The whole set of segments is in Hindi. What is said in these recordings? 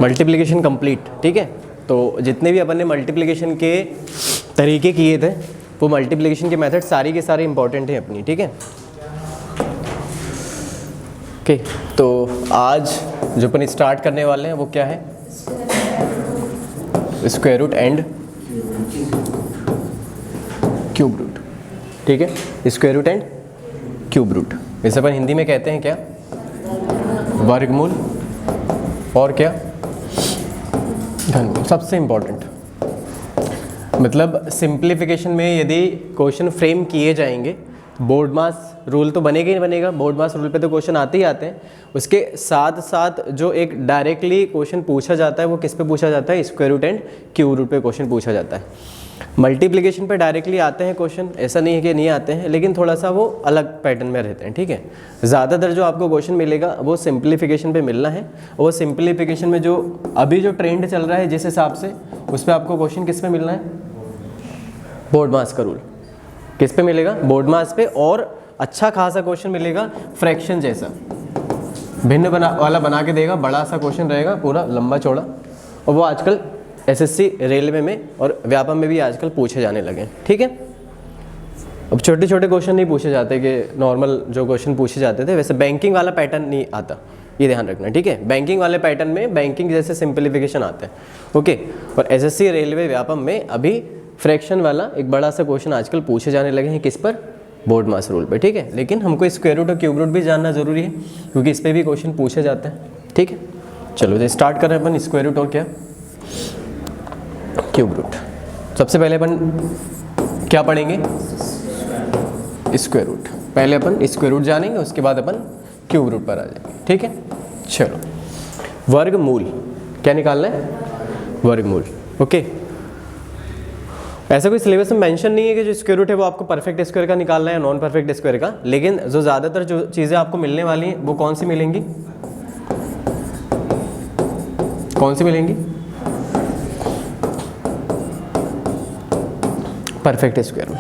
मल्टीप्लिकेशन कंप्लीट, ठीक है। तो जितने भी अपन ने मल्टीप्लिकेशन के तरीके किए थे वो मल्टीप्लिकेशन के मेथड सारी के सारे इंपॉर्टेंट हैं अपनी, ठीक है। ओके, तो आज जो अपन स्टार्ट करने वाले हैं वो क्या है, square root and cube root, ठीक है। Square root and cube root, इसे अपन हिंदी में कहते हैं क्या, वर्गमूल और क्या, घनमूल। सबसे इंपॉर्टेंट मतलब सिंप्लीफिकेशन में यदि क्वेश्चन फ्रेम किए जाएंगे, बोर्ड मास रूल तो बनेगा ही बनेगा, बोर्ड मास रूल पे तो क्वेश्चन आते ही आते हैं। उसके साथ साथ जो एक डायरेक्टली क्वेश्चन पूछा जाता है वो किस पे पूछा जाता है, square root and cube root पे क्वेश्चन पूछा जाता है। मल्टीप्लिकेशन पे डायरेक्टली आते हैं क्वेश्चन, ऐसा नहीं है कि नहीं आते हैं, लेकिन थोड़ा सा वो अलग पैटर्न में रहते हैं, ठीक है। ज़्यादातर जो आपको क्वेश्चन मिलेगा वो सिंप्लीफिकेशन पे मिलना है, और वो सिंप्लीफिकेशन में जो अभी जो ट्रेंड चल रहा है जिस हिसाब से, उस पर आपको क्वेश्चन किस पे मिलना है, बोर्ड मास का रूल किस पे मिलेगा, बोर्ड मास पे। और अच्छा खासा क्वेश्चन मिलेगा फ्रैक्शन जैसा, भिन्न वाला बना के देगा, बड़ा सा क्वेश्चन रहेगा पूरा लंबा चौड़ा, और वो आजकल एसएससी रेलवे में और व्यापम में भी आजकल पूछे जाने लगे हैं, ठीक है। अब छोटे छोटे क्वेश्चन नहीं पूछे जाते कि नॉर्मल जो क्वेश्चन पूछे जाते थे वैसे बैंकिंग वाला पैटर्न नहीं आता, ये ध्यान रखना, ठीक है। बैंकिंग वाले पैटर्न में बैंकिंग जैसे सिंप्लीफिकेशन आते हैं, ओके। और एसएससी रेलवे व्यापम में अभी फ्रैक्शन वाला एक बड़ा सा क्वेश्चन आजकल पूछे जाने लगे हैं, किस पर, बोर्ड मास रूल पे, ठीक है। लेकिन हमको स्क्वायर रूट और क्यूब रूट भी जानना जरूरी है क्योंकि इस पर भी क्वेश्चन पूछे जाते हैं, ठीक है। चलो तो स्टार्ट कर रहे हैं अपन स्क्वायर रूट और क्या, क्यूब रूट। सबसे पहले अपन क्या पढ़ेंगे, स्क्वायर रूट। पहले अपन स्क्वायर रूट जानेंगे, उसके बाद अपन क्यूब रूट पर आ जाएंगे, ठीक है। चलो, वर्गमूल क्या निकालना है, वर्गमूल, ओके। ऐसा कोई सिलेबस में मेंशन नहीं है कि जो स्क्वायर रूट है वो आपको परफेक्ट स्क्वायर का निकालना है या नॉन परफेक्ट स्क्वायर का, लेकिन जो ज़्यादातर जो चीज़ें आपको मिलने वाली हैं वो कौन सी मिलेंगी, कौन सी मिलेंगी, परफेक्ट स्क्वायर में।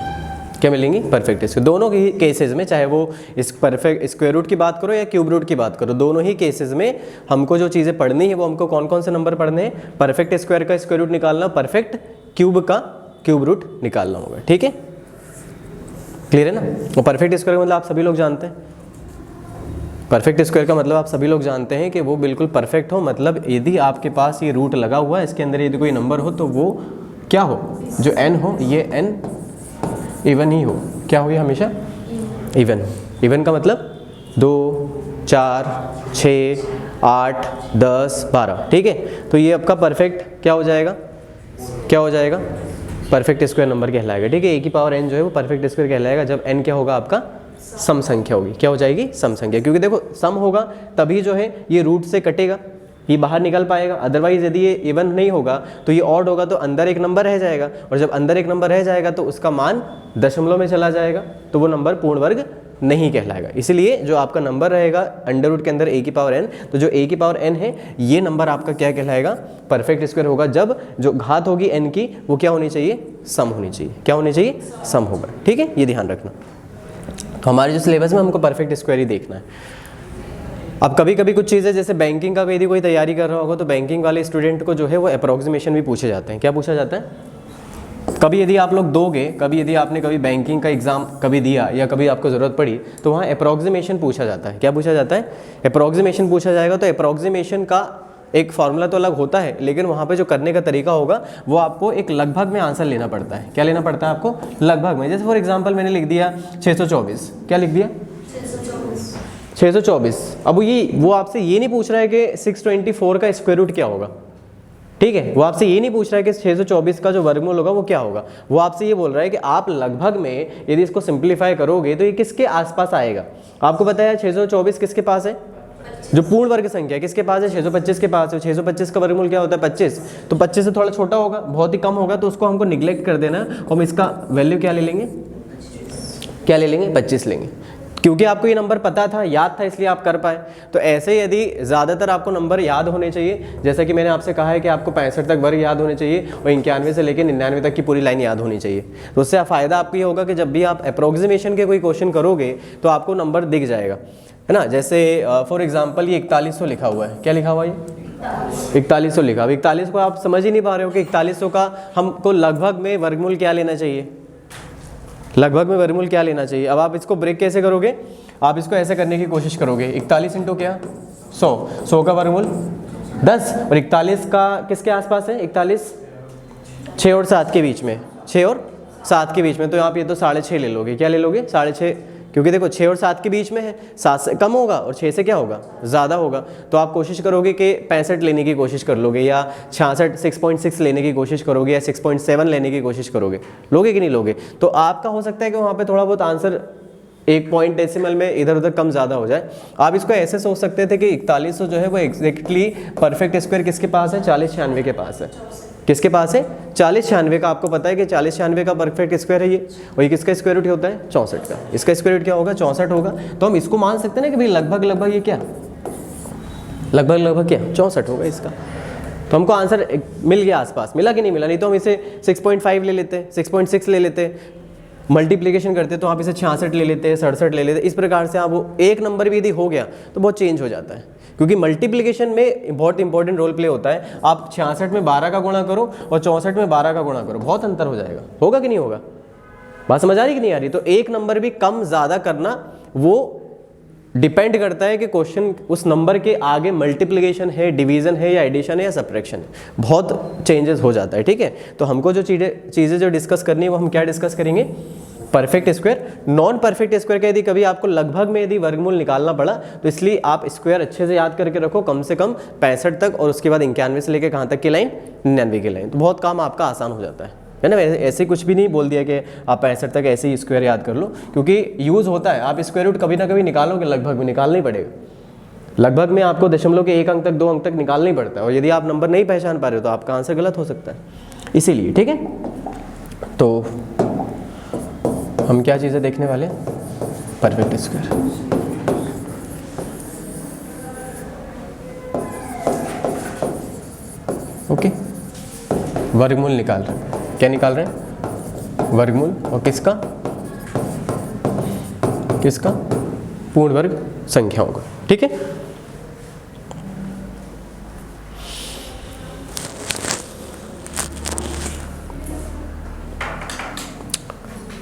क्या मिलेंगी, परफेक्ट स्क्वायर। दोनों ही केसेस में, चाहे वो इस परफेक्ट स्क्वायर रूट की बात करो या क्यूब रूट की बात करो, दोनों ही केसेस में हमको जो चीज़ें पढ़नी है वो हमको कौन कौन से नंबर पढ़ने हैं, परफेक्ट स्क्वायर का स्क्वायर रूट निकालना, परफेक्ट क्यूब का क्यूब रूट निकालना होगा, ठीक है। क्लियर है ना। और परफेक्ट स्क्वायर का मतलब आप सभी लोग जानते हैं, परफेक्ट स्क्वायर का मतलब आप सभी लोग जानते हैं कि वो बिल्कुल परफेक्ट हो, मतलब यदि आपके पास ये रूट लगा हुआ है, इसके अंदर यदि कोई नंबर हो तो वो क्या हो, जो n हो ये n इवन ही हो, क्या हो ये हमेशा इवन। इवन का मतलब 2, 4, 6, 8, 10, 12, ठीक है। तो ये आपका परफेक्ट क्या हो जाएगा, क्या हो जाएगा, परफेक्ट स्क्वायर नंबर कहलाएगा, ठीक है। ए की पावर n जो है वो परफेक्ट स्क्वायर कहलाएगा जब n क्या होगा, आपका सम संख्या होगी। क्या हो जाएगी, सम संख्या, क्योंकि देखो सम होगा तभी जो है ये रूट से कटेगा, ये बाहर निकल पाएगा। अदरवाइज यदि ये इवन नहीं होगा तो ये ऑड होगा, तो अंदर एक नंबर रह जाएगा, और जब अंदर एक नंबर रह जाएगा तो उसका मान दशमलव में चला जाएगा, तो वो नंबर पूर्ण वर्ग नहीं कहलाएगा। इसलिए जो आपका नंबर रहेगा अंडर रूट के अंदर a की पावर n, तो जो a की पावर n है ये नंबर आपका क्या कहलाएगा, परफेक्ट स्क्वायर होगा जब जो घात होगी n की वो क्या होनी चाहिए, सम होनी चाहिए। क्या होनी चाहिए, सम होगा, ठीक है, ये ध्यान रखना। तो हमारे जो सिलेबस में हमको परफेक्ट स्क्वायर ही देखना है। अब कभी कभी कुछ चीज़ें जैसे बैंकिंग का यदि कोई तैयारी कर रहा होगा तो बैंकिंग वाले स्टूडेंट को जो है वो अप्रॉक्सीमेशन भी पूछे जाते हैं। क्या पूछा जाता है, कभी यदि आप लोग दोगे, कभी यदि आपने कभी बैंकिंग का एग्जाम कभी दिया या कभी आपको ज़रूरत पड़ी तो वहाँ अप्रॉक्सीमेशन पूछा जाता है। क्या पूछा जाता है, अप्रॉक्सीमेशन पूछा जाएगा। तो अप्रॉक्सीमेशन का एक फॉर्मूला तो अलग होता है, लेकिन वहाँ पे जो करने का तरीका होगा वो आपको एक लगभग में आंसर लेना पड़ता है। क्या लेना पड़ता है आपको, लगभग में। जैसे फॉर एग्जाम्पल मैंने लिख दिया 624, क्या लिख दिया 624। अब वो आपसे ये नहीं पूछ रहा है कि 624 का स्क्वायर रूट क्या होगा, ठीक है। वो आपसे ये नहीं पूछ रहा है कि 624 का जो वर्गमूल होगा वो क्या होगा। वो आपसे ये बोल रहा है कि आप लगभग में यदि इसको सिंप्लीफाई करोगे तो ये किसके आसपास आएगा। आपको पता है 624 किसके पास है, जो पूर्ण वर्ग संख्या किसके पास है, 625 के पास है। 625 का वर्गमूल क्या होता है, 25। तो 25 से थोड़ा छोटा होगा, बहुत ही कम होगा, तो उसको हमको निग्लेक्ट कर देना है। हम इसका वैल्यू क्या ले लेंगे, क्या ले लेंगे, 25 लेंगे, क्योंकि आपको ये नंबर पता था, याद था, इसलिए आप कर पाए। तो ऐसे यदि ज़्यादातर आपको नंबर याद होने चाहिए, जैसा कि मैंने आपसे कहा है कि आपको 65 तक वर्ग याद होने चाहिए और 91 से लेकर 99 तक की पूरी लाइन याद होनी चाहिए। तो उससे फ़ायदा आपको ये होगा कि जब भी आप अप्रोक्सीमेशन के कोई क्वेश्चन करोगे तो आपको नंबर दिख जाएगा। है ना। जैसे फॉर एग्जांपल ये 4100 लिखा हुआ है, क्या लिखा हुआ है ये 4100 लिखा। अब 41 को आप समझ ही नहीं पा रहे हो कि 4100 का हमको लगभग में वर्गमूल क्या लेना चाहिए, लगभग में वर्गमूल क्या लेना चाहिए। अब आप इसको ब्रेक कैसे करोगे, आप इसको ऐसे करने की कोशिश करोगे, 41 इंटू क्या 100, 100 का वर्गमूल 10 और 41 का किसके आसपास है, 41 6 और 7 के बीच में, 6 और 7 के बीच में, तो आप ये तो 6.5 ले लोगे, क्या ले लोगे 6.5, क्योंकि देखो 6 और 7 के बीच में है, 7 से कम होगा और 6 से क्या होगा ज़्यादा होगा। तो आप कोशिश करोगे कि 65 लेने की कोशिश कर लोगे, या 66 6.6 लेने की कोशिश करोगे, या 6.7 लेने की कोशिश करोगे, लोगे कि नहीं लोगे। तो आपका हो सकता है कि वहाँ पे थोड़ा बहुत आंसर 1 पॉइंट डेसिमल में इधर उधर कम ज़्यादा हो जाए। आप इसको ऐसे सोच सकते थे कि 4100 जो है वो एग्जैक्टली परफेक्ट स्क्वायर किसके पास है, 4096 के पास है। किसके पास है, 4096 का। आपको पता है कि 4096 का परफेक्ट स्क्वायर है ये, और ये किसका स्क्वायर रूट होता है 64 का। इसका स्क्वायर रूट क्या होगा 64 होगा। तो हम इसको मान सकते हैं ना कि भाई लगभग लगभग ये क्या, लगभग लगभग क्या 64 होगा इसका। तो हमको आंसर मिल गया, आसपास मिला कि नहीं मिला। नहीं तो हम इसे 6.5 ले लेते, 6.6 ले लेते, मल्टीप्लिकेशन करते तो आप इसे 66 ले लेते, 67 ले लेते। इस प्रकार से आप वो एक नंबर भी यदि हो गया तो बहुत चेंज हो जाता है, क्योंकि मल्टीप्लिकेशन में बहुत इंपॉर्टेंट रोल प्ले होता है। आप 66 में 12 का गुणा करो और 64 में 12 का गुणा करो, बहुत अंतर हो जाएगा। होगा कि नहीं होगा, बात समझ आ रही कि नहीं आ रही। तो एक नंबर भी कम ज़्यादा करना वो डिपेंड करता है कि क्वेश्चन उस नंबर के आगे मल्टीप्लिकेशन है, डिवीजन है, या एडिशन है, या सब्ट्रैक्शन है, बहुत चेंजेस हो जाता है। ठीक है, तो हमको जो चीज़ें जो डिस्कस करनी है वो हम क्या डिस्कस करेंगे, perfect square. Non perfect square का यदि कभी आपको लगभग में यदि वर्गमूल निकालना पड़ा तो इसलिए आप स्क्वायर अच्छे से याद करके रखो, कम से कम 65 तक, और उसके बाद 91 से लेकर कहाँ तक की लाइन, 99 की लाइन। तो बहुत काम आपका आसान हो जाता है ना। ऐसे कुछ भी नहीं बोल दिया कि आप 65 तक ऐसे ही स्क्वायर याद कर लो, क्योंकि यूज़ होता है। आप स्क्वायर रूट कभी ना कभी निकालोगे, लगभग में निकालना ही पड़ेगा। लगभग में आपको दशमलव के 1 अंक तक 2 अंक तक निकालना ही पड़ता है, और यदि आप नंबर नहीं पहचान पा रहे हो तो आपका आंसर गलत हो सकता है, इसीलिए। ठीक है, तो हम क्या चीज़ें देखने वाले हैं, परफेक्ट स्क्वायर। ओके, वर्गमूल निकाल रहे हैं, क्या निकाल रहे हैं, वर्गमूल, और किसका, किसका, पूर्ण वर्ग संख्याओं का। ठीक है,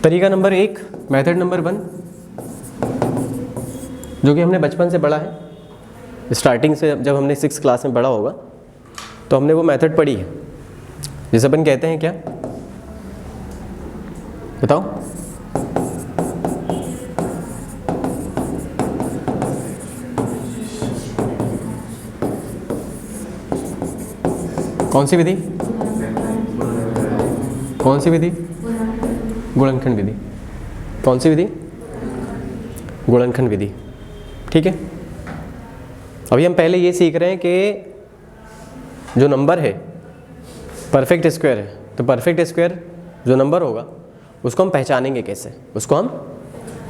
तरीका नंबर 1, मेथड नंबर 1, जो कि हमने बचपन से पढ़ा है, स्टार्टिंग से जब हमने 6th क्लास में पढ़ा होगा तो हमने वो मेथड पढ़ी है, जिसे अपन कहते हैं क्या, बताओ, कौन सी विधि, कौन सी विधि, गुणनखंड विधि। कौन सी विधि, गुणनखंड विधि। ठीक है, अभी हम पहले ये सीख रहे हैं कि जो नंबर है परफेक्ट स्क्वायर है, तो परफेक्ट स्क्वायर जो नंबर होगा उसको हम पहचानेंगे कैसे, उसको हम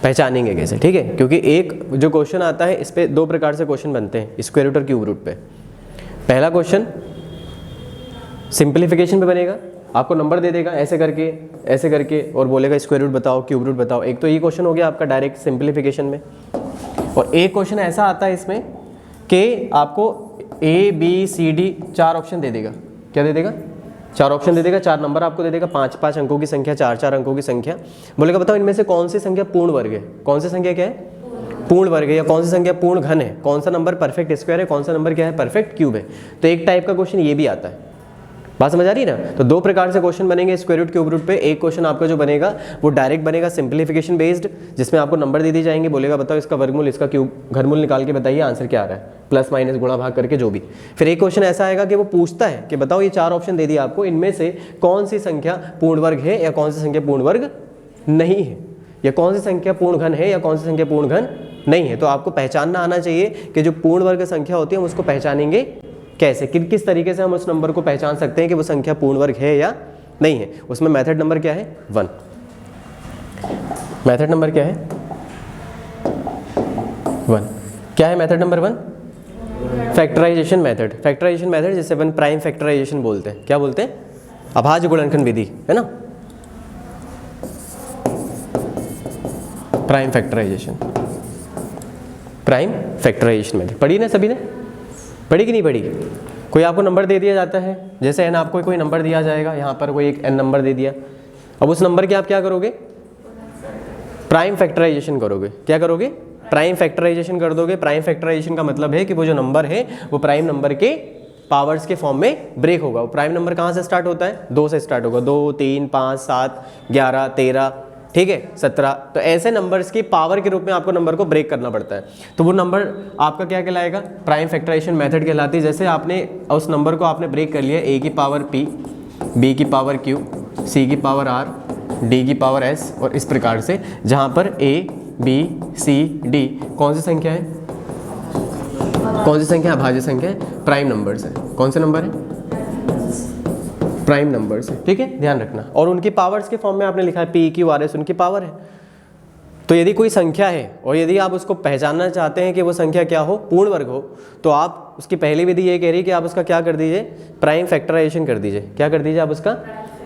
पहचानेंगे कैसे। ठीक है, क्योंकि एक जो क्वेश्चन आता है इस पे 2 प्रकार से क्वेश्चन बनते हैं स्क्वायर रूट और क्यूब रूट पे। पहला क्वेश्चन सिंप्लीफिकेशन पे बनेगा, आपको नंबर दे देगा ऐसे करके और बोलेगा स्क्वायर रूट बताओ, क्यूब रूट बताओ। एक तो ये क्वेश्चन हो गया आपका डायरेक्ट सिंप्लीफिकेशन में, और एक क्वेश्चन ऐसा आता है इसमें कि आपको A B C D 4 option दे देगा। क्या दे देगा, 4 ऑप्शन दे देगा, 4 नंबर आपको दे देगा, 5-5 अंकों की संख्या, 4-4 अंकों की संख्या। बोलेगा बताओ इनमें से कौन सी संख्या पूर्ण वर्ग है, कौन सी संख्या क्या है, पूर्ण वर्ग है, या कौन सी संख्या पूर्ण घन है, कौन सा नंबर परफेक्ट स्क्वायर है, कौन सा नंबर क्या है, परफेक्ट क्यूब है। तो एक टाइप का क्वेश्चन ये भी आता है, बात समझ आ रही है ना। तो 2 प्रकार से क्वेश्चन बनेंगे स्क्वायर रूट क्यूब रूट पे। एक क्वेश्चन आपका जो बनेगा वो डायरेक्ट बनेगा सिंप्लीफिकेशन बेस्ड, जिसमें आपको नंबर दे दी जाएंगे, बोलेगा बताओ इसका वर्गमूल, इसका क्यूब, घनमूल निकाल के बताइए आंसर क्या आ रहा है, प्लस माइनस गुणा भाग करके जो भी। फिर एक क्वेश्चन ऐसा आएगा कि वो पूछता है कि बताओ ये 4 ऑप्शन दे दिया आपको, इनमें से कौन सी संख्या पूर्ण वर्ग है या कौन सी संख्या पूर्ण वर्ग नहीं है, या कौन सी संख्या पूर्ण घन है या कौन सी संख्या पूर्ण घन नहीं है। तो आपको पहचानना आना चाहिए कि जो पूर्ण वर्ग संख्या होती है हम उसको पहचानेंगे कैसे, किस तरीके से हम उस नंबर को पहचान सकते हैं कि वो संख्या पूर्ण वर्ग है या नहीं है। उसमें मेथड नंबर क्या है, 1। मेथड नंबर क्या है, 1। क्या है method number 1, factorisation method. Factorisation method जिसे अपन प्राइम फैक्टराइजेशन बोलते हैं। क्या बोलते हैं, अभाज्य गुणनखंड विधि, है ना, prime factorisation. Prime factorisation method पढ़ी ना सभी ने? पढ़ी कि नहीं पढ़ी? कोई आपको नंबर दे दिया जाता है, जैसे n आपको कोई नंबर दिया जाएगा, यहाँ पर कोई एक n नंबर दे दिया, अब उस नंबर के आप क्या करोगे? प्राइम फैक्टराइजेशन करोगे। क्या करोगे? प्राइम फैक्टराइजेशन कर दोगे। प्राइम फैक्टराइजेशन का मतलब है कि वो जो नंबर है वो प्राइम नंबर के पावर्स के फॉर्म में ब्रेक होगा। वो प्राइम नंबर कहाँ से स्टार्ट होता है? 2 से स्टार्ट होगा। 2, 3, 5, 7, 11, 13, ठीक है, 17। तो ऐसे नंबर्स की पावर के रूप में आपको नंबर को ब्रेक करना पड़ता है। तो वो नंबर आपका क्या कहलाएगा? प्राइम फैक्टराइजेशन मेथड कहलाती है। जैसे आपने उस नंबर को आपने ब्रेक कर लिया, a की पावर p, b की पावर q, c की पावर r, d की पावर s, और इस प्रकार से, जहाँ पर a, b, c, d कौन सी संख्या है? कौन सी संख्या? अभाज्य संख्या है, प्राइम नंबर्स है। कौन से नंबर है? प्राइम नंबर्स है, ठीक है, ध्यान रखना। और उनकी पावर्स के फॉर्म में आपने लिखा है p, q, r, s उनकी पावर है। तो यदि कोई संख्या है और यदि आप उसको पहचानना चाहते हैं कि वो संख्या क्या हो, पूर्ण वर्ग हो, तो आप उसकी पहली विधि ये कह रही है कि आप उसका क्या कर दीजिए? प्राइम फैक्टराइजेशन कर दीजिए। क्या कर दीजिए आप उसका?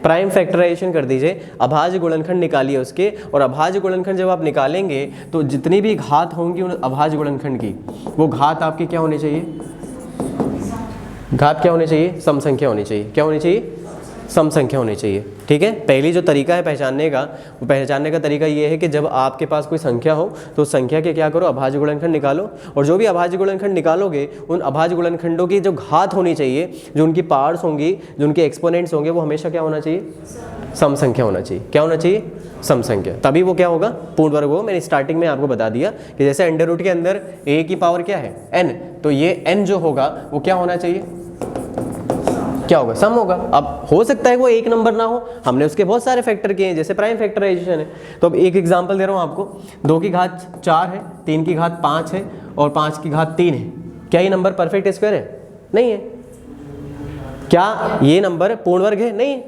प्राइम फैक्टराइजेशन कर दीजिए। अभाज्य गुणनखंड निकालिए उसके, और अभाज्य गुणनखंड जब आप निकालेंगे तो जितनी भी घात होंगी उन अभाज्य गुणनखंड की, वो घात आपकी क्या होनी चाहिए? घात क्या होनी चाहिए? सम संख्या होनी चाहिए। क्या होनी चाहिए? सम संख्या होनी चाहिए, ठीक है। पहली जो तरीका है पहचानने का, वो पहचानने का तरीका ये है कि जब आपके पास कोई संख्या हो तो संख्या के क्या करो? अभाज्य गुणनखंड निकालो, और जो भी अभाज्य गुणनखंड निकालोगे उन अभाज्य गुणनखंडों की जो घात होनी चाहिए, जो उनकी पावर्स होंगी, जो उनके एक्सपोनेंट्स होंगे, वो हमेशा क्या होना चाहिए? सम संख्या होना चाहिए। क्या होना चाहिए? सम संख्या। तभी वो क्या होगा? पूर्ण वर्ग होगा। मैंने स्टार्टिंग में आपको बता दिया कि जैसे अंडर रूट के अंदर a की पावर क्या है? n, तो ये n जो होगा वो क्या होना चाहिए? क्या होगा? सम होगा। अब हो सकता है वो एक नंबर ना हो, हमने उसके बहुत सारे फैक्टर किए हैं, जैसे प्राइम फैक्टराइजेशन है। तो अब एक एग्जांपल दे रहा हूँ आपको, 2 की घात 4 है, 3 की घात 5 है और 5 की घात 3 है। क्या ये नंबर परफेक्ट स्क्वायर है? नहीं है। क्या ये नंबर पूर्ण वर्ग है? नहीं।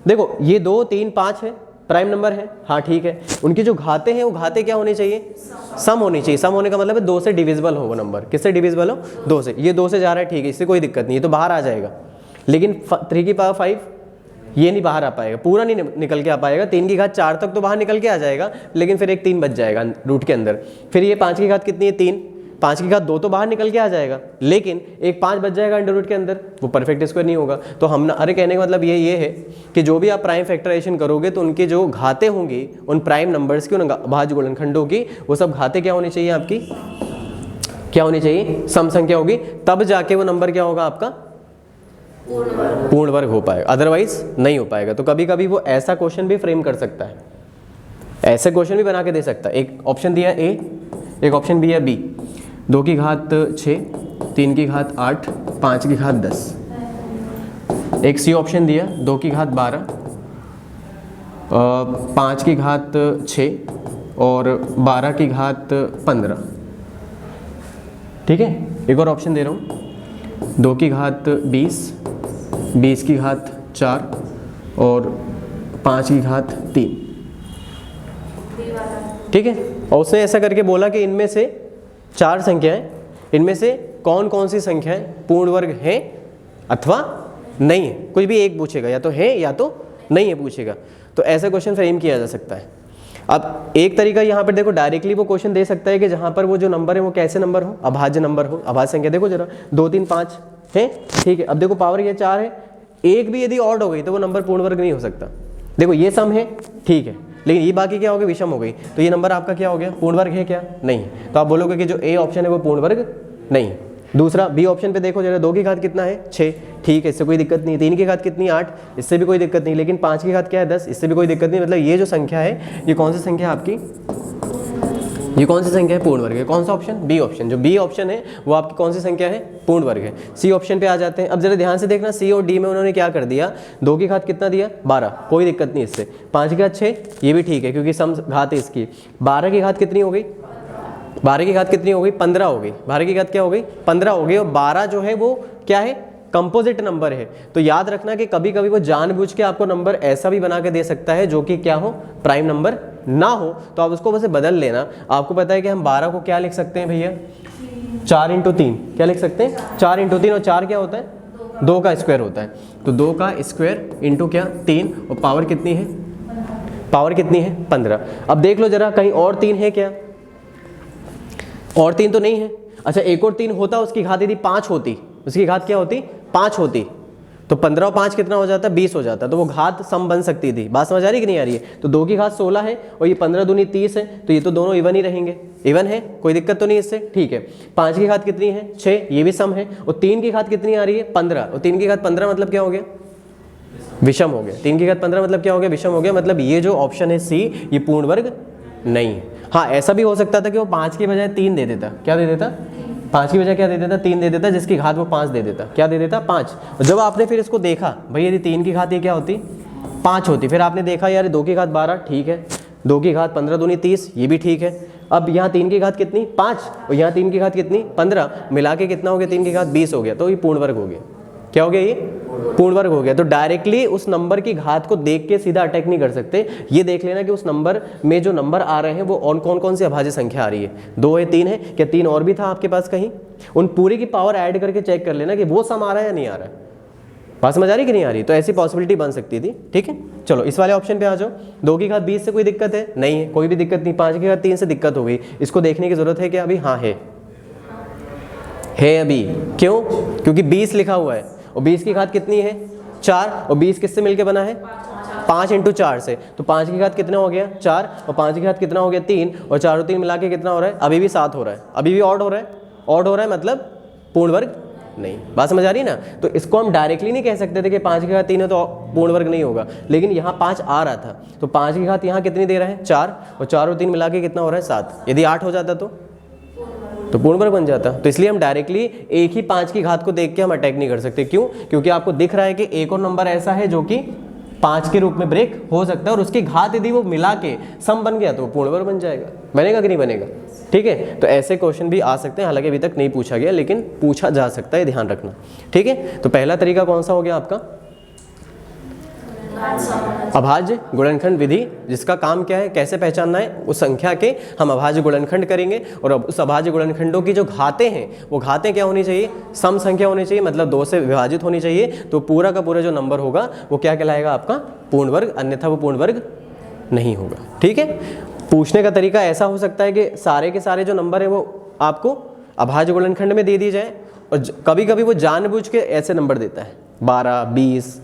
देखो ये 2, 3, 5 है, प्राइम नंबर है, हाँ ठीक है। उनकी जो घातें हैं वो घातें क्या होनी चाहिए? सम होनी चाहिए। सम होने का मतलब है 2 से डिविजिबल हो वो नंबर। किससे डिविजिबल हो? 2 से। ये 2 से जा रहा है, ठीक है, इससे कोई दिक्कत नहीं है, तो बाहर आ जाएगा। लेकिन 3 की पावर 5 ये नहीं बाहर आ पाएगा, पूरा नहीं निकल के आ पाएगा। 3 की घात 4 तक तो बाहर निकल के आ जाएगा, लेकिन फिर एक 3 बच जाएगा रूट के अंदर। फिर ये 5 की घात कितनी है? 3। 5 की घात 2 तो बाहर निकल के आ जाएगा, लेकिन एक 5 बच जाएगा अंडर रूट के अंदर, वो परफेक्ट स्क्वायर नहीं होगा। तो हम अरे कहने का मतलब ये है कि जो भी आप प्राइम फैक्टराइजेशन करोगे तो उनके जो घातें होंगी उन प्राइम नंबर्स की, उन अभाज्य गुणनखंडों की, वो सब घातें क्या होनी चाहिए आपकी? क्या होनी चाहिए? सम संख्या होगी। तब जाके वो नंबर क्या होगा आपका? पूर्ण वर्ग हो पाएगा, अदरवाइज नहीं हो पाएगा। तो कभी कभी वो ऐसा क्वेश्चन भी फ्रेम कर सकता है, ऐसे क्वेश्चन भी बना के दे सकता है। एक ऑप्शन दिया ए, एक ऑप्शन दिया बी। 2 की घात 6, 3 की घात 8, 5 की घात 10। एक सी ऑप्शन दिया 2 की घात 12, 5 की घात 6 और 12 की घात 15। ठीक है। एक और ऑप्शन दे रहा हूँ, 2 की घात 20, 20 की घात 4 और 5 की घात 3। ठीक है। और उसने ऐसा करके बोला कि इनमें से 4 संख्याएं, इनमें से कौन कौन सी संख्याएं पूर्ण वर्ग हैं अथवा नहीं है। कुछ भी एक पूछेगा, या तो है या तो नहीं है पूछेगा। तो ऐसा क्वेश्चन फ्रेम किया जा सकता है। अब एक तरीका यहाँ पर देखो, डायरेक्टली वो क्वेश्चन दे सकता है कि जहाँ पर वो जो नंबर है वो कैसे नंबर हो? अभाज्य नंबर हो। अभाज्य संख्या देखो जरा, 2, 3, 5 है, ठीक है। अब देखो पावर ये 4 है, एक भी यदि ऑड हो गई तो वो नंबर पूर्ण वर्ग नहीं हो सकता। देखो ये सम है, ठीक है, लेकिन ये बाकी क्या हो गई? विषम हो गई। तो ये नंबर आपका क्या हो गया? पूर्ण वर्ग है क्या? नहीं। तो आप बोलोगे कि जो ए ऑप्शन है वो पूर्ण वर्ग नहीं। दूसरा बी ऑप्शन पे देखो जरा, 2 की घात कितना है? 6, ठीक है, इससे कोई दिक्कत नहीं। 3 की घात कितनी? 8, इससे भी कोई दिक्कत नहीं। लेकिन 5 की घात क्या है? 10, इससे भी कोई दिक्कत नहीं। मतलब ये जो संख्या है, ये कौन सी संख्या है आपकी? ये कौन सी संख्या है? पूर्ण वर्ग है। कौन सा ऑप्शन? B option. जो बी ऑप्शन है वो आपकी कौन सी संख्या है? पूर्ण वर्ग है। सी ऑप्शन पे आ जाते हैं। अब जरा ध्यान से देखना, सी और डी में उन्होंने क्या कर दिया? 2 की घात कितना दिया? 12, कोई दिक्कत नहीं इससे। 5 की घात 6, ये भी ठीक है क्योंकि सम घात है इसकी। 12 की घात कितनी हो गई? 12 की घात कितनी हो गई? 15 हो गई। 12 की घात क्या हो गई? 15 हो गई। और 12 जो है वो क्या है? कंपोजिट नंबर है। तो याद रखना कि कभी कभी वो जानबूझ के आपको नंबर ऐसा भी बना के दे सकता है जो कि क्या हो? प्राइम नंबर ना हो। तो आप उसको वैसे बदल लेना। आपको पता है कि हम 12 को क्या लिख सकते हैं भैया? 4 × 3 क्या लिख सकते हैं? 4 × 3, और 4 क्या होता है? 2 का स्क्वायर होता है। तो 2 का स्क्वायर इंटू क्या? 3, और पावर कितनी है? पावर कितनी है? 15। अब देख लो जरा, कहीं और 3 है क्या? और 3 तो नहीं है। अच्छा एक और 3 होता, उसकी घात यदि 5 होती, उसकी घात क्या होती 5 होती, तो 15 और 5 कितना हो जाता, 20 हो जाता, तो वो घात सम बन सकती थी। बात समझ आ रही कि नहीं आ रही है? तो 2 की घात 16 है और ये 15 दूनी 30 है, तो ये तो दोनों इवन ही रहेंगे। इवन है, कोई दिक्कत तो नहीं इससे, ठीक है। 5 की घात कितनी है 6, ये भी सम है। और 3 की घात कितनी आ रही है 15, और 3 की घात 15 मतलब क्या हो गया, विषम हो गया। 3 की घात 15 मतलब क्या हो गया, विषम हो गया। मतलब ये जो ऑप्शन है सी, ये पूर्ण वर्ग नहीं है। हाँ ऐसा भी हो सकता था कि वो 5 की बजाय 3 दे देता, क्या दे देता, 5 की बजाय क्या दे देता, 3 दे देता, जिसकी घात वो 5 दे देता, क्या दे देता 5। और जब आपने फिर इसको देखा भाई, यदि 3 की घात ये क्या होती 5 होती, फिर आपने देखा यार 2 की घात 12 ठीक है, 2 की घात 15 दूनी 30 ये भी ठीक है। अब यहाँ 3 की घात कितनी 5 और यहाँ 3 की घात कितनी 15, मिला के कितना हो गया, 3 की घात 20 हो गया, तो ये पूर्ण वर्ग हो गया। क्या हो गया, ये पूर्ण वर्ग हो गया। तो डायरेक्टली उस नंबर की घात को देख के सीधा अटैक नहीं कर सकते, ये देख लेना कि उस नंबर में जो नंबर आ रहे हैं वो और कौन कौन सी अभाज्य संख्या आ रही है, 2 है 3 है, क्या 3 और भी था आपके पास कहीं, उन पूरी की पावर ऐड करके चेक कर लेना कि वो सम आ रहा है या नहीं आ रहा है। बात समझ आ रही कि नहीं आ रही? तो ऐसी पॉसिबिलिटी बन सकती थी, ठीक है। चलो इस वाले ऑप्शन पे आ जाओ। 2 की घात 20 से कोई दिक्कत है नहीं है, कोई भी दिक्कत नहीं। 5 की घात 3 से दिक्कत हो गई, इसको देखने की जरूरत है क्या अभी? हाँ है अभी। क्यों? क्योंकि 20 लिखा हुआ है और 20 की घात कितनी है 4, और 20 किससे मिलके बना है 5 × 4 से, तो 5 की घात कितना हो गया 4, और 5 की घात कितना हो गया 3, और 4 और 3 मिला के कितना हो रहा है, अभी भी 7 हो रहा है, अभी भी ऑड हो रहा है, ऑड हो रहा है मतलब पूर्ण वर्ग नहीं। बात समझ आ रही ना? तो इसको हम डायरेक्टली नहीं कह सकते थे कि 5 की घात 3 है तो पूर्ण वर्ग नहीं होगा, लेकिन यहाँ 5 आ रहा था, तो 5 की घात यहाँ कितनी दे रहा है 4, और 4 और 3 मिला के कितना हो रहा है 7, यदि 8 हो जाता तो पूर्ण वर्ग बन जाता। तो इसलिए हम डायरेक्टली एक ही 5 की घात को देख के हम अटैक नहीं कर सकते। क्यों? क्योंकि आपको दिख रहा है कि एक और नंबर ऐसा है जो कि 5 के रूप में ब्रेक हो सकता है, और उसकी घात यदि वो मिला के सम बन गया तो वो पूर्ण वर्ग बन जाएगा। बनेगा कि नहीं बनेगा? ठीक है, तो ऐसे क्वेश्चन भी आ सकते हैं, हालांकि अभी तक नहीं पूछा गया लेकिन पूछा जा सकता है, ध्यान रखना। ठीक है, तो पहला तरीका कौन सा हो गया आपका? अभाज्य गुणनखंड विधि, जिसका काम क्या है, कैसे पहचानना है, उस संख्या के हम अभाज्य गुणनखंड करेंगे, और अब उस अभाज्य गुणनखंडों की जो घातें हैं वो घातें क्या होनी चाहिए, सम संख्या होनी चाहिए, मतलब 2 से विभाजित होनी चाहिए। तो पूरा का पूरा जो नंबर होगा वो क्या कहलाएगा आपका पूर्ण वर्ग, अन्यथा वो पूर्ण वर्ग नहीं होगा। ठीक है, पूछने का तरीका ऐसा हो सकता है कि सारे के सारे जो नंबर है वो आपको अभाज्य गुणनखंड में दे दिए जाए, और कभी कभी वो जानबूझ के ऐसे नंबर देता है 12, 20,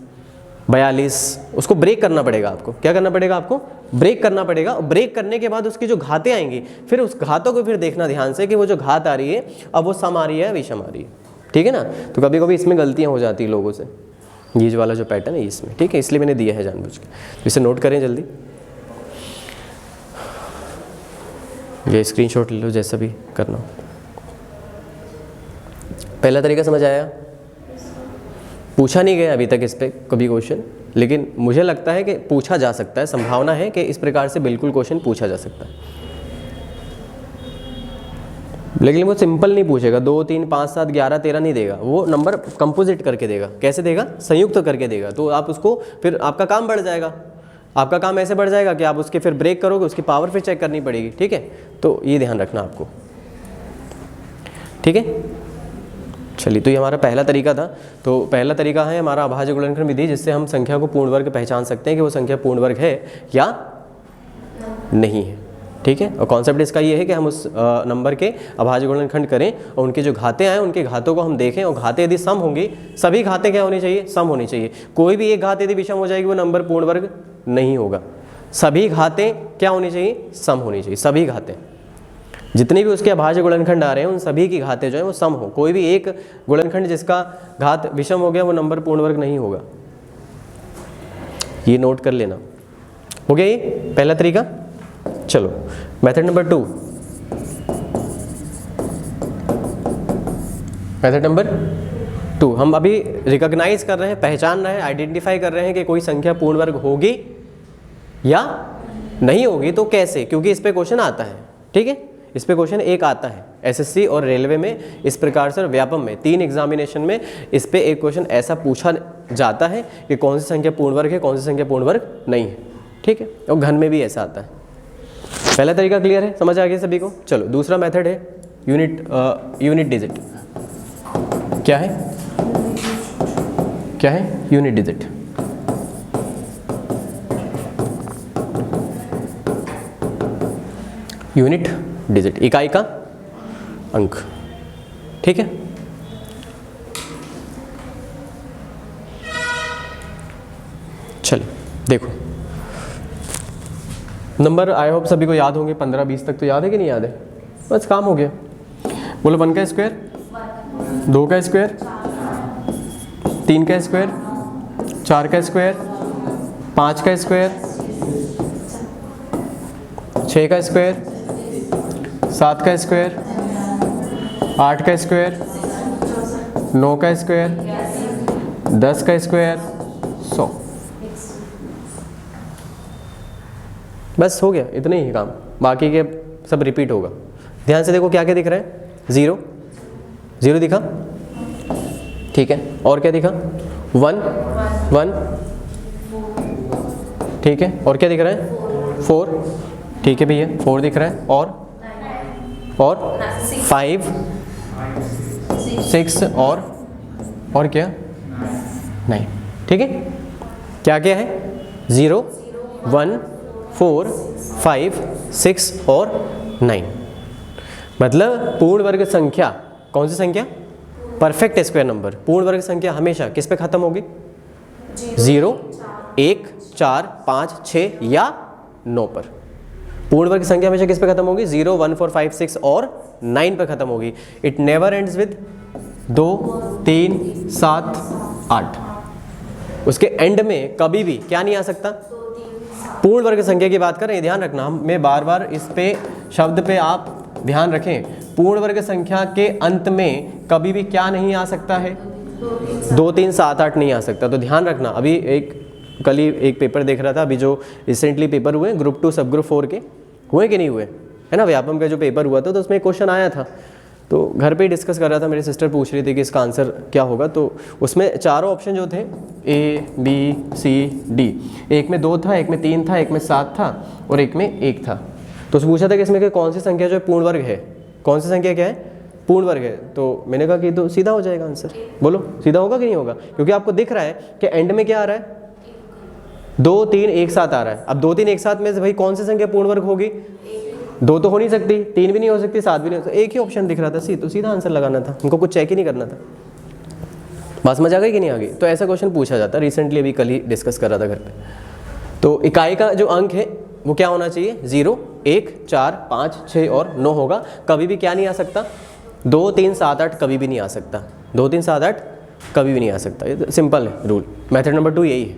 42, उसको ब्रेक करना पड़ेगा आपको। क्या करना पड़ेगा आपको? ब्रेक करना पड़ेगा। और ब्रेक करने के बाद उसकी जो घातें आएंगी, फिर उस घातों को फिर देखना ध्यान से कि वो जो घात आ रही है अब वो सम आ रही है विषम आ रही है। ठीक है ना? तो कभी कभी इसमें गलतियां हो जाती है लोगों से, ये जो वाला जो पैटर्न है इसमें। ठीक है, इसलिए मैंने दिया है जानबूझ के, तो इसे नोट करें जल्दी, ये स्क्रीनशॉट ले लो, जैसा भी करना। पहला तरीका समझ आया? पूछा नहीं गया अभी तक इस पे कभी क्वेश्चन, लेकिन मुझे लगता है कि पूछा जा सकता है, संभावना है कि इस प्रकार से बिल्कुल क्वेश्चन पूछा जा सकता है। लेकिन वो सिंपल नहीं पूछेगा, 2, 3, 5, 7, 11, 13 नहीं देगा, वो नंबर कंपोजिट करके देगा। कैसे देगा? संयुक्त करके देगा। तो आप उसको फिर आपका काम बढ़ जाएगा, आपका काम ऐसे बढ़ जाएगा कि आप उसके फिर ब्रेक करोगे, उसकी पावर फिर चेक करनी पड़ेगी। ठीक है, तो ये ध्यान रखना आपको। ठीक है, चलिए, तो ये हमारा पहला तरीका था। तो पहला तरीका है हमारा अभाज्य गुणनखंड विधि, जिससे हम संख्या को पूर्ण वर्ग पहचान सकते हैं कि वो संख्या पूर्ण वर्ग है या नहीं है। ठीक है, और कॉन्सेप्ट इसका ये है कि हम उस नंबर के अभाज्य गुणनखंड करें और उनकी जो घातें आए उनके घातों को हम देखें, और घातें यदि सम होंगी, सभी घातें क्या होनी चाहिए? सम होनी चाहिए। कोई भी एक घात यदि विषम हो जाएगी वो नंबर पूर्ण वर्ग नहीं होगा। सभी घातें क्या होनी चाहिए? सम होनी चाहिए। सभी घातें, जितने भी उसके अभाज्य गुणनखंड आ रहे हैं उन सभी की घातें जो है वो सम हो। कोई भी एक गुणनखंड जिसका घात विषम हो गया वो नंबर पूर्ण वर्ग नहीं होगा। ये नोट कर लेना। हो गया ये पहला तरीका। चलो मेथड नंबर 2। मेथड नंबर 2, हम अभी रिकॉग्नाइज कर रहे हैं, पहचान रहे हैं, आइडेंटिफाई कर रहे हैं कि कोई संख्या पूर्ण वर्ग होगी या नहीं होगी। तो कैसे? क्योंकि इस पे क्वेश्चन आता है। ठीक है, इस पे क्वेश्चन एक आता है एसएससी और रेलवे में, इस प्रकार से, और व्यापम में 3 एग्जामिनेशन में इस पे एक क्वेश्चन ऐसा पूछा जाता है कि कौन सी संख्या पूर्ण वर्ग है, कौन सी संख्या पूर्ण वर्ग नहीं है। ठीक है, और घन में भी ऐसा आता है। पहला तरीका क्लियर है, समझ आ गया सभी को? चलो दूसरा मेथड है यूनिट डिजिट। क्या है? क्या है? Unit digit. यूनिट डिजिट, इकाई का अंक। ठीक है, चलिए देखो नंबर आई होप सभी को याद होंगे, 15-20 तक तो याद है कि नहीं याद है? बस काम हो गया। बोलो 1 का स्क्वायर, 2 का स्क्वायर, 3 का स्क्वायर, 4 का स्क्वायर, 5 का स्क्वायर, 6 का स्क्वायर, 7 का स्क्वायर, 8 का स्क्वायर, 9 का स्क्वायर, 10 का स्क्वायर, 100। बस हो गया, इतने ही काम, बाकी के सब रिपीट होगा। ध्यान से देखो क्या क्या दिख रहा है, 0 0 दिखा, ठीक है, और क्या दिखा, 1 1, ठीक है, और क्या दिख रहा है, 4, ठीक है भैया 4 दिख रहा है, और 5 6 और क्या 9, ठीक है। क्या क्या है, 0 1 4 5 6 और 9। मतलब पूर्ण वर्ग संख्या, कौन सी संख्या, परफेक्ट स्क्वायर नंबर। पूर्ण वर्ग संख्या हमेशा किस पे खत्म होगी, 0 1 4 5 6 या 9 पर। पूर्ण वर्ग संख्या हमेशा किस पे खत्म होगी, 0 1 4 5 6 और 9 पे खत्म होगी। It never ends with 2 3 7 8। उसके एंड में कभी भी क्या नहीं आ सकता, पूर्ण वर्ग संख्या की बात करें, ध्यान रखना, मैं बार बार इस पे शब्द पे आप ध्यान रखें, पूर्ण वर्ग संख्या के अंत में कभी भी क्या नहीं आ सकता है, 2 3 7 8 नहीं आ सकता। तो ध्यान रखना, अभी कल ही एक पेपर देख रहा था, अभी जो रिसेंटली पेपर हुए ग्रुप 2 सब ग्रुप 4 के, हुए कि नहीं हुए, है ना, व्यापम का जो पेपर हुआ था, तो उसमें क्वेश्चन आया था, तो घर पे ही डिस्कस कर रहा था, मेरी सिस्टर पूछ रही थी कि इसका आंसर क्या होगा। तो उसमें चारों ऑप्शन जो थे A B C D, एक में 2 था, एक में 3 था, एक में 7 था और एक में 1 था। तो उसने पूछा था कि इसमें कि कौन सी संख्या जो है पूर्ण वर्ग है, कौन सी संख्या क्या है, पूर्ण वर्ग है। तो मैंने कहा कि तो सीधा हो जाएगा आंसर। बोलो सीधा होगा कि नहीं होगा, क्योंकि आपको दिख रहा है कि एंड में क्या आ रहा है, 2 3 एक साथ आ रहा है। अब 2 3 एक साथ में से भाई कौन सी संख्या पूर्ण वर्ग होगी, 2 तो हो नहीं सकती, 3 भी नहीं हो सकती, 7 भी नहीं हो सकती, एक ही ऑप्शन दिख रहा था, तो सीधा आंसर लगाना था, उनको कुछ चेक ही नहीं करना था। बात समझ आ गई कि नहीं आ गई? तो ऐसा क्वेश्चन पूछा जाता है, रिसेंटली अभी कल ही डिस्कस कर रहा था घर पे। तो इकाई का जो अंक है वो क्या होना चाहिए, 0 1 4 5 6 और 9 होगा। कभी भी क्या नहीं आ सकता, 2 3 7 8 कभी भी नहीं आ सकता, 2 3 7 8 कभी भी नहीं आ सकता। ये सिंपल है रूल। मेथड नंबर 2 यही है,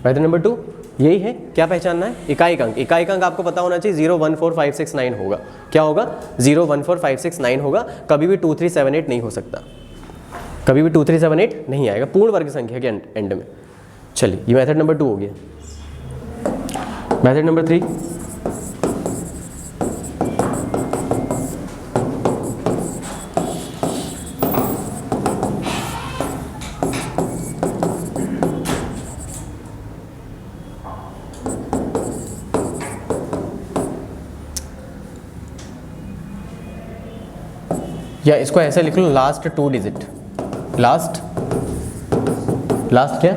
मेथड नंबर 2 यही है। क्या पहचानना है, इकाई का अंक। इकाई का अंक आपको पता होना चाहिए 0 1 4 5 6 9 होगा। क्या होगा, 0 1 4 5 6 9 होगा। कभी भी 2 3 7 8 नहीं हो सकता, कभी भी 2 3 7 8 नहीं आएगा पूर्ण वर्ग संख्या के एंड में। चलिए ये मेथड नंबर 2 हो गया। मेथड नंबर 3, या इसको ऐसे लिख लो, लास्ट 2 डिजिट, लास्ट क्या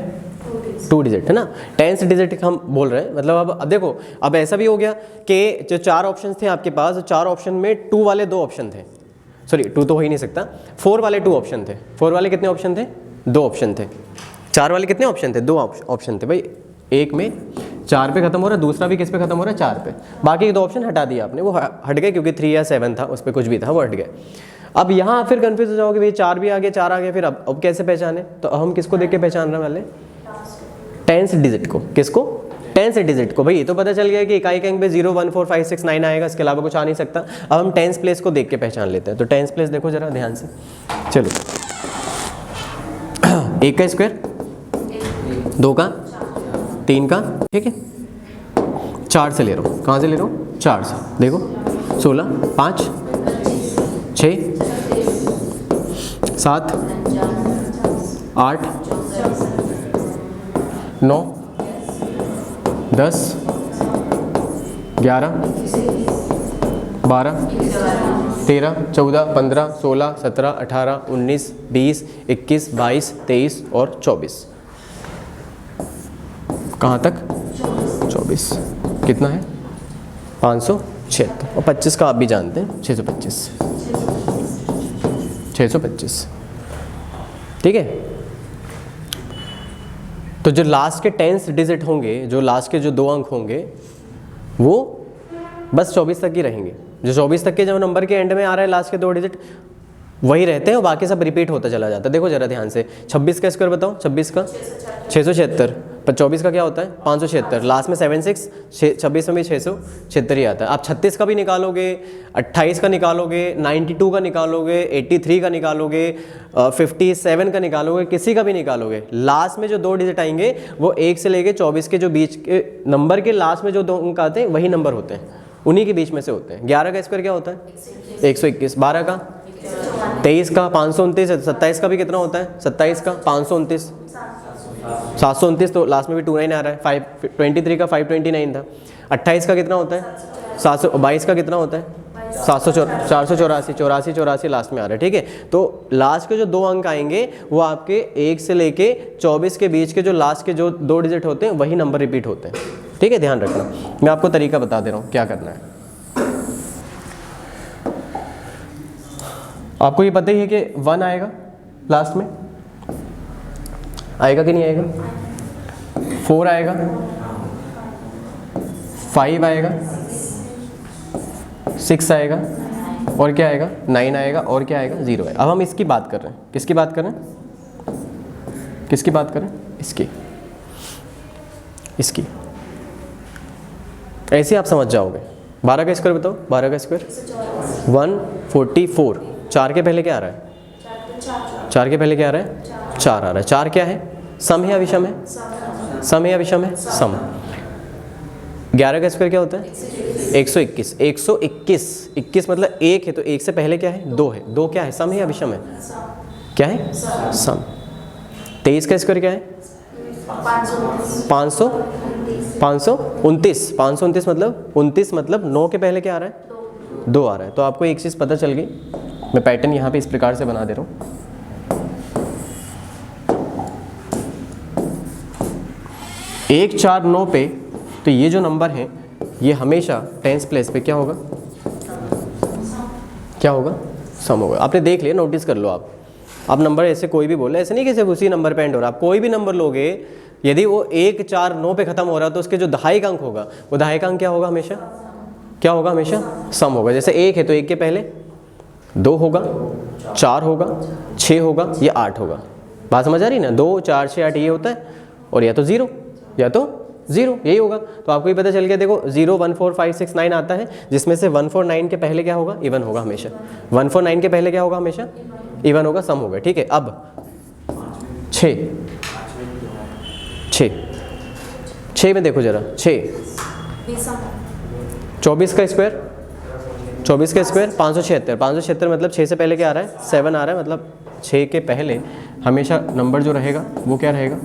2 डिजिट है ना, 10th डिजिट हम बोल रहे हैं। मतलब अब देखो, अब ऐसा भी हो गया कि जो 4 ऑप्शन थे आपके पास, 4 ऑप्शन में 2 वाले 2 ऑप्शन थे, सॉरी 2 तो हो ही नहीं सकता, 4 वाले 2 ऑप्शन थे। 4 वाले कितने ऑप्शन थे, 2 ऑप्शन थे। 4 वाले कितने ऑप्शन थे, 2 ऑप्शन थे भाई। एक में 4 पे खत्म हो रहा है, दूसरा भी किस पे खत्म हो रहा है, 4 पे। बाकी के 2 ऑप्शन हटा दिया आपने, वो हट गए क्योंकि 3 या 7 था, उस पर कुछ भी था वो हट गए। अब यहाँ फिर कंफ्यूज हो जाओगे, भाई 4 भी आ गया, 4 आ गया, फिर अब कैसे पहचाने? तो हम किसको देख के पहचान रहे वाले, 10th डिजिट को। किसको, 10th डिजिट को। भाई ये तो पता चल गया कि इकाई के अंक पे 0 1 4 5 6 9 आएगा, इसके अलावा कुछ आ नहीं सकता। अब हम 10th प्लेस को देख के पहचान लेते हैं। तो 10th प्लेस देखो जरा ध्यान से, चलो 1 का स्क्वायर, 2 का, 3 का, ठीक है, 4 से ले रहा हूँ। कहाँ से ले रहा हूँ, 4 से। देखो 16 5 6 7 8 9 10 11 12 13 14 15 16 17 18 19 20 21 22 23 और 24। कहाँ तक, 24। कितना है, 576। और 25 का आप भी जानते हैं, 625। 625। ठीक है, तो जो लास्ट के 10 डिजिट होंगे, जो लास्ट के जो 2 अंक होंगे वो बस 24 तक ही रहेंगे। जो 24 तक के जो नंबर के एंड में आ रहा है लास्ट के 2 डिजिट वही रहते हैं और बाकी सब रिपीट होता चला जाता है। देखो जरा ध्यान से, 26 का स्क्वायर बताओ, 26 का 676, पर 24 का क्या होता है 576, लास्ट में 76, 26 में भी 676 ही आता है। आप 36 का भी निकालोगे, 28 का निकालोगे, 92 का निकालोगे, 83 का निकालोगे, 57 का निकालोगे, किसी का भी निकालोगे, लास्ट में जो 2 डिजिट आएंगे वो 1 से लेके 24 के जो बीच के नंबर के लास्ट में जो 2 अंक आते हैं वही नंबर होते हैं, उन्हीं के बीच में से होते हैं। 11 का स्क्वायर क्या होता है 121, 12 का 23 का 529, 27 का भी कितना होता है 27 का 529, 729, तो लास्ट में भी 29 आ रहा है। 23 का 529 था। 28 का कितना होता है 722 का कितना होता है 484 लास्ट में आ रहा है। ठीक है, तो लास्ट के जो 2 अंक आएंगे वो आपके 1 से लेके 24 के बीच के जो लास्ट के जो 2 डिजिट होते हैं वही नंबर रिपीट होते हैं। ठीक है, ध्यान रखना, मैं आपको तरीका बता दे रहा हूँ क्या करना है। आपको ये पता ही है कि 1 आएगा लास्ट में, आएगा कि नहीं आएगा, 4 आएगा, 5 आएगा, 6 आएगा, और क्या आएगा 9 आएगा, और क्या आएगा 0 आएगा। अब हम इसकी बात कर रहे हैं, किसकी बात कर रहे हैं, किसकी बात कर रहे हैं, इसकी। ऐसे आप समझ जाओगे। 12 का स्क्वायर बताओ, 12 का स्क्वायर 144, 4 के पहले क्या आ रहा है 4 के पहले क्या आ रहा है 4 आ रहा है। 4 क्या है, सम है या विषम है, सम है या विषम है, सम। 11 का स्क्वायर क्या होता है 121, 121 मतलब 1 है, तो 1 से पहले क्या है 2 है, 2 क्या है सम है या विषम है, क्या है सम। 23 का स्क्वायर क्या है 529 मतलब 29 मतलब 9 के पहले क्या आ रहा है 2 आ रहा है। तो आपको एक चीज़ पता चल गई, मैं पैटर्न यहाँ पे इस प्रकार से बना दे रहा हूँ। 1 4 9 पे, तो ये जो नंबर है ये हमेशा 10th प्लेस पे क्या होगा, क्या होगा सम होगा। आपने देख लिया, नोटिस कर लो आप नंबर ऐसे कोई भी बोले, ऐसे नहीं कि सिर्फ उसी नंबर पे एंड हो रहा। आप कोई भी नंबर लोगे, यदि वो 1 4 9 पे खत्म हो रहा है तो उसके जो दहाई का अंक होगा वो दहाई का अंक क्या होगा, हमेशा क्या होगा, हमेशा सम होगा। जैसे 1 है तो 1 के पहले 2 होगा, 4 होगा, 6 होगा, ये 8 होगा। बात समझ आ रही ना, 2 4 6 8 ये होता है, और या तो 0 या तो 0 यही होगा। तो आपको ये पता चल गया, देखो 0 1 4 5 6 9 आता है, जिसमें से 149 के पहले क्या होगा, इवन होगा हमेशा। 149 के पहले क्या होगा, हमेशा इवन होगा, सम होगा। ठीक है, अब 6 में देखो जरा, 24 का स्क्वायर 576 मतलब 6 से पहले क्या आ रहा है 7 आ रहा है, मतलब 6 के पहले हमेशा नंबर जो रहेगा वो क्या रहेगा,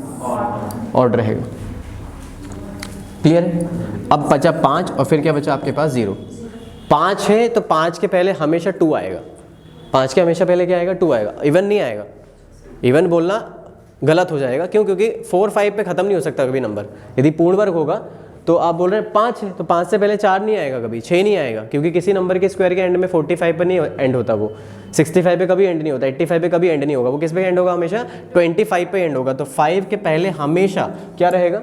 ऑड रहेगा। क्लियर है। अब बचा 5 और फिर क्या बचा आपके पास 0। 5 है तो 5 के पहले हमेशा 2 आएगा, 5 के हमेशा पहले क्या आएगा 2 आएगा, इवन नहीं आएगा। इवन बोलना गलत हो जाएगा, क्यों, क्योंकि 4 5 पे ख़त्म नहीं हो सकता कभी नंबर। यदि पूर्ण वर्ग होगा तो आप बोल रहे हैं 5 है तो 5 से पहले 4 नहीं आएगा, कभी 6 नहीं आएगा, क्योंकि किसी नंबर के स्क्वायर के एंड में 45 पर नहीं एंड होता, वो 65 पे कभी एंड नहीं होता, 85 पे कभी एंड नहीं होगा, वो किस पे एंड होगा, हमेशा 25 पे एंड होगा। तो 5 के पहले हमेशा क्या रहेगा,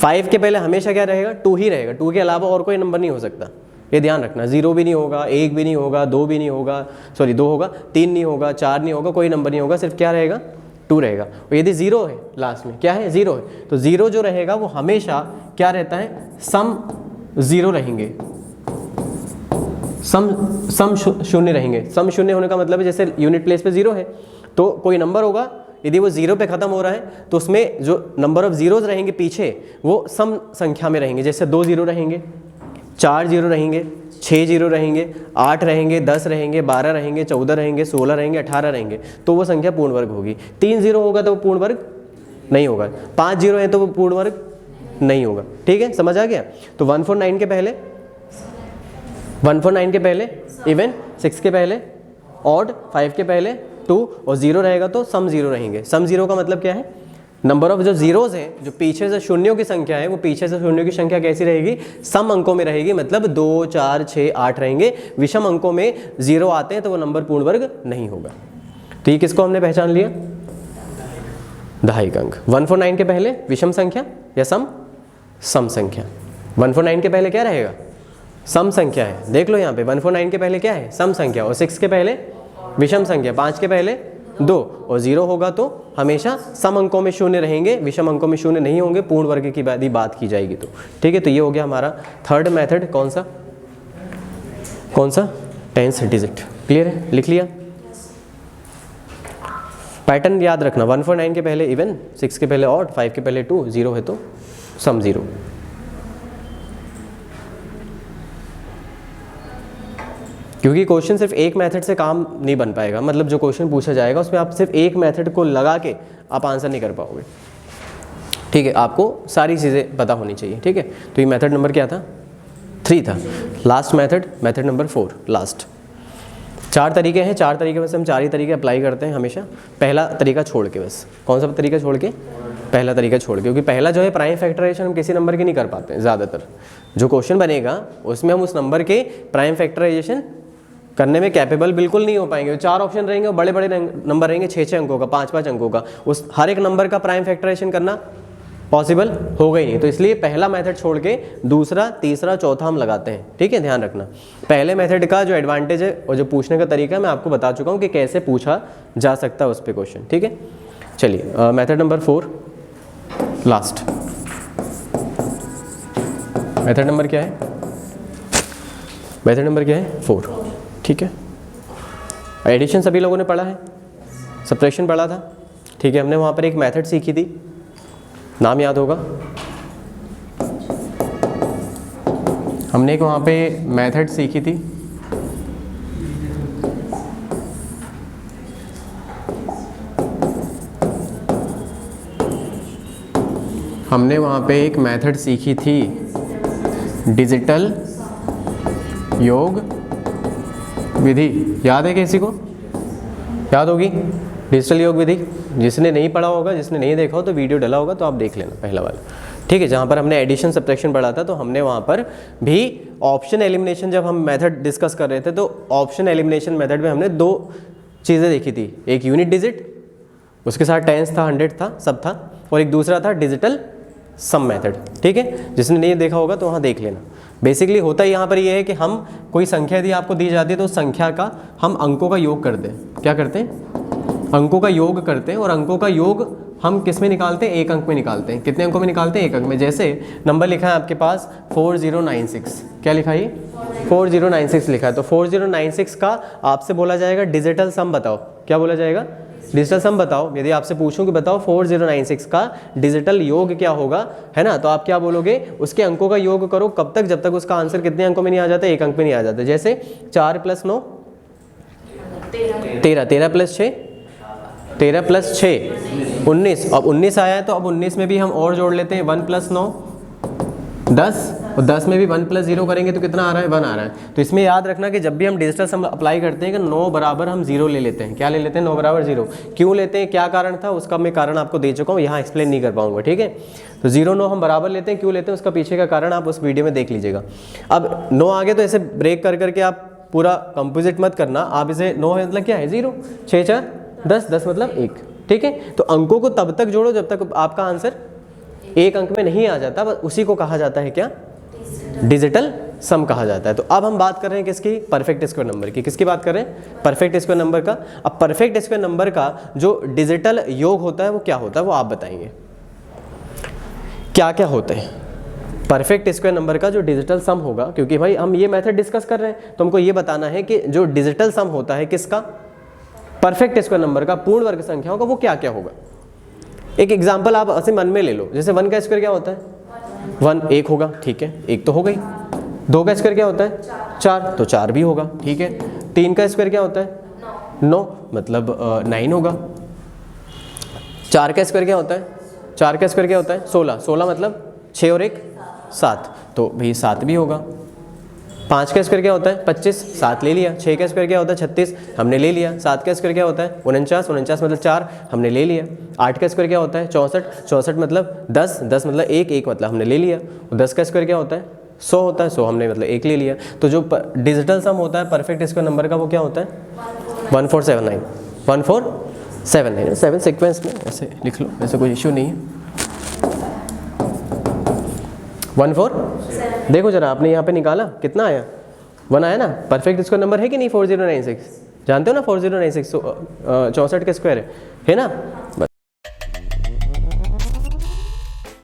5 के पहले हमेशा क्या रहेगा 2 ही रहेगा, 2 के अलावा और कोई नंबर नहीं हो सकता, ये ध्यान रखना। 0 भी नहीं होगा, 1 भी नहीं होगा, 2 भी नहीं होगा, सॉरी 2 होगा, 3 नहीं होगा, 4 नहीं होगा, कोई नंबर नहीं होगा, सिर्फ क्या रहेगा 2 रहेगा। और यदि 0 है लास्ट में, क्या है 0 है, तो 0 जो रहेगा वो हमेशा क्या रहता है, सम 0 रहेंगे, सम शून्य रहेंगे। सम शून्य होने का मतलब है जैसे यूनिट प्लेस पे 0 है तो कोई नंबर होगा, यदि वो 0 पे ख़त्म हो रहा है तो उसमें जो नंबर ऑफ जीरोज रहेंगे पीछे वो सम संख्या में रहेंगे। जैसे 2 0 रहेंगे, 4 0 रहेंगे, 6 0 रहेंगे, 8 रहेंगे, 10 रहेंगे, 12 रहेंगे, 14 रहेंगे, 16 रहेंगे, 18 रहेंगे, तो वो संख्या पूर्ण वर्ग होगी। 3 0 होगा तो वो पूर्ण वर्ग नहीं होगा, 5 0 है तो वो पूर्ण वर्ग नहीं होगा। ठीक है, समझ आ गया। तो 149 के पहले इवन, 6 के पहले ऑड, 5 के पहले 2 और 0 रहेगा तो सम 0 रहेंगे। सम 0 का मतलब क्या है, नंबर ऑफ जो जीरोज हैं, जो पीछे से शून्यों की संख्या है, वो पीछे से शून्यों की संख्या कैसी रहेगी, सम अंकों में रहेगी, मतलब 2, 4, 6, 8 रहेंगे। विषम अंकों में 0 आते हैं तो वो नंबर पूर्ण वर्ग नहीं होगा। तो ये किसको हमने पहचान लिया, दहाई अंक। 149 के पहले विषम संख्या या सम संख्या। 149 के पहले क्या रहेगा, सम संख्या है, देख लो यहाँ पे 149 के पहले क्या है, सम संख्या, और 6 के पहले विषम संख्या, 5 के पहले 2, और 0 होगा तो हमेशा सम अंकों में शून्य रहेंगे, विषम अंकों में शून्य नहीं होंगे, पूर्ण वर्ग की बात की जाएगी तो। ठीक है, तो ये हो गया हमारा थर्ड मेथड। कौन सा 10th डिजिट। क्लियर है, लिख लिया। पैटर्न याद रखना, 149 के पहले इवन, 6 के पहले ऑड, 5 के पहले 2, 0 है तो सम 0। क्योंकि क्वेश्चन सिर्फ एक मेथड से काम नहीं बन पाएगा, मतलब जो क्वेश्चन पूछा जाएगा उसमें आप सिर्फ एक मेथड को लगा के आप आंसर नहीं कर पाओगे। ठीक है, आपको सारी चीज़ें पता होनी चाहिए। ठीक है, तो ये मेथड नंबर क्या था, 3 था। Last method number 4, last. 4 तरीके हैं, 4 तरीके में से हम 4 ही तरीके अप्लाई करते हैं हमेशा, पहला तरीका छोड़ के। बस कौन सा तरीका छोड़ के, पहला तरीका छोड़ के, क्योंकि पहला जो है प्राइम फैक्टराइजेशन हम किसी नंबर की नहीं कर पाते हैं। ज़्यादातर जो क्वेश्चन बनेगा उसमें हम उस नंबर के प्राइम फैक्टराइजेशन करने में कैपेबल बिल्कुल नहीं हो पाएंगे। 4 ऑप्शन रहेंगे और बड़े बड़े नंबर रहेंगे, 6-6 अंकों का, 5-5 अंकों का, उस हर एक नंबर का प्राइम फैक्टराइजेशन करना पॉसिबल होगा ही नहीं। तो इसलिए पहला मेथड छोड़ के दूसरा, तीसरा, चौथा हम लगाते हैं। ठीक है, ध्यान रखना। पहले मेथड का जो एडवांटेज है और जो पूछने का तरीका है मैं आपको बता चुका हूँ कि कैसे पूछा जा सकता है उस पर क्वेश्चन। ठीक है, चलिए method number 4, last. Method number क्या है, मेथड नंबर क्या है, 4। ठीक है, एडिशन सभी लोगों ने पढ़ा है, सब्ट्रैक्शन पढ़ा था। ठीक है, हमने वहाँ पर एक मेथड सीखी थी, नाम याद होगा, हमने एक वहाँ पे मेथड सीखी थी, हमने वहाँ पे एक मेथड सीखी थी, डिजिटल योग विधि। याद है किसी को, याद होगी डिजिटल योग विधि? जिसने नहीं पढ़ा होगा, जिसने नहीं देखा हो तो वीडियो डला होगा तो आप देख लेना, पहला वाला। ठीक है, जहाँ पर हमने एडिशन सब्ट्रैक्शन पढ़ा था तो हमने वहाँ पर भी ऑप्शन एलिमिनेशन, जब हम मेथड डिस्कस कर रहे थे तो ऑप्शन एलिमिनेशन मेथड में हमने 2 चीज़ें देखी थी, एक यूनिट डिजिट, उसके साथ टेंस था, 100 था, सब था, और एक दूसरा था डिजिटल सम मेथड। ठीक है, जिसने नहीं देखा होगा तो वहाँ देख लेना। बेसिकली होता ही यहाँ पर ये है कि हम कोई संख्या यदि आपको दी जाती है तो उस संख्या का हम अंकों का योग करते हैं। क्या करते हैं, अंकों का योग करते हैं, और अंकों का योग हम किस में निकालते हैं, एक अंक में निकालते हैं। कितने अंकों में निकालते हैं, एक अंक में। जैसे नंबर लिखा है आपके पास 4096, क्या लिखा है, 4096 लिखा है, तो 4096 का आपसे बोला जाएगा डिजिटल सम बताओ। क्या बोला जाएगा, डिजिटल सम बताओ। यदि आपसे पूछूं कि बताओ 4096 का डिजिटल योग क्या होगा, है ना, तो आप क्या बोलोगे, उसके अंकों का योग करो। कब तक, जब तक उसका आंसर कितने अंकों में नहीं आ जाता, एक अंक में नहीं आ जाता। जैसे 4 + 9 13, 13 + 6 13 + 6 19। अब 19 आया है तो अब 19 में भी हम और जोड़ लेते हैं, 1 + 9 10, और 10 में भी 1 + 0 करेंगे तो कितना आ रहा है, 1 आ रहा है। तो इसमें याद रखना कि जब भी हम डिजिटल सम अप्लाई करते हैं कि 9 बराबर हम 0 ले लेते हैं। क्या ले लेते हैं, 9 बराबर 0। क्यों लेते हैं, क्या कारण था, उसका मैं कारण आपको दे चुका हूँ, यहाँ एक्सप्लेन नहीं कर पाऊंगा। ठीक है, तो 0, 9 हम बराबर लेते हैं, क्यों लेते हैं, उसका पीछे का कारण आप उस वीडियो में देख लीजिएगा। अब 9 आगे तो ऐसे ब्रेक कर करके आप पूरा कंपोजिट मत करना, आप इसे 9 मतलब क्या है, 0, 6 4 10, 10 मतलब 1। ठीक है, तो अंकों को तब तक जोड़ो जब तक आपका आंसर एक अंक में नहीं आ जाता, बस उसी को कहा जाता है क्या, डिजिटल सम कहा जाता है। तो अब हम बात कर रहे हैं किसकी, परफेक्ट स्क्वायर नंबर की। किसकी बात कर रहे हैं, परफेक्ट स्क्वायर नंबर का। अब परफेक्ट स्क्वायर नंबर का जो डिजिटल योग होता है वो क्या होता है, वो आप बताएंगे क्या क्या होते हैं। परफेक्ट स्क्वायर नंबर का जो डिजिटल सम होगा, क्योंकि भाई हम ये मेथड डिस्कस कर रहे हैं तो हमको ये बताना है कि जो डिजिटल सम होता है किसका, परफेक्ट स्क्वायर नंबर का, पूर्ण वर्ग संख्याओं का, वो क्या क्या होगा। एक एग्जाम्पल आप ऐसे मन में ले लो, जैसे 1 का स्क्वायर क्या होता है, 1 1 होगा, ठीक है, 1 तो हो गई। 2 का स्क्वायर क्या होता है, 4, तो 4 भी होगा, ठीक है। 3 का स्क्वायर क्या होता है, 9, मतलब 9 होगा। 4 का स्क्वायर क्या होता है, 4 का स्क्वायर क्या होता है, 16, 16 मतलब 6 और 1 7, तो भाई 7 भी होगा। 5 का स्क्वायर क्या होता है 25, 7 ले लिया। 6 का स्क्वायर क्या होता है 36, हमने ले लिया। 7 का स्क्वायर क्या होता है 49, 49 मतलब 4, हमने ले लिया। 8 का स्क्वायर क्या होता है 64, 64 मतलब 10, 10 मतलब 1, 1 मतलब हमने ले लिया। और 10 का स्क्वायर क्या होता है 100 होता है, 100 हमने मतलब 1 ले लिया। तो जो डिजिटल सम होता है परफेक्ट स्क्वायर नंबर का वो क्या होता है 1479, 1479। 7 सीक्वेंस में ऐसे लिख लो, ऐसे कोई इश्यू नहीं है। 14, देखो जरा आपने यहाँ पे निकाला कितना आया 1 आया ना। परफेक्ट स्क्वायर नंबर है कि नहीं 4096, जानते हो ना 4096 64 का स्क्वायर है ना। बस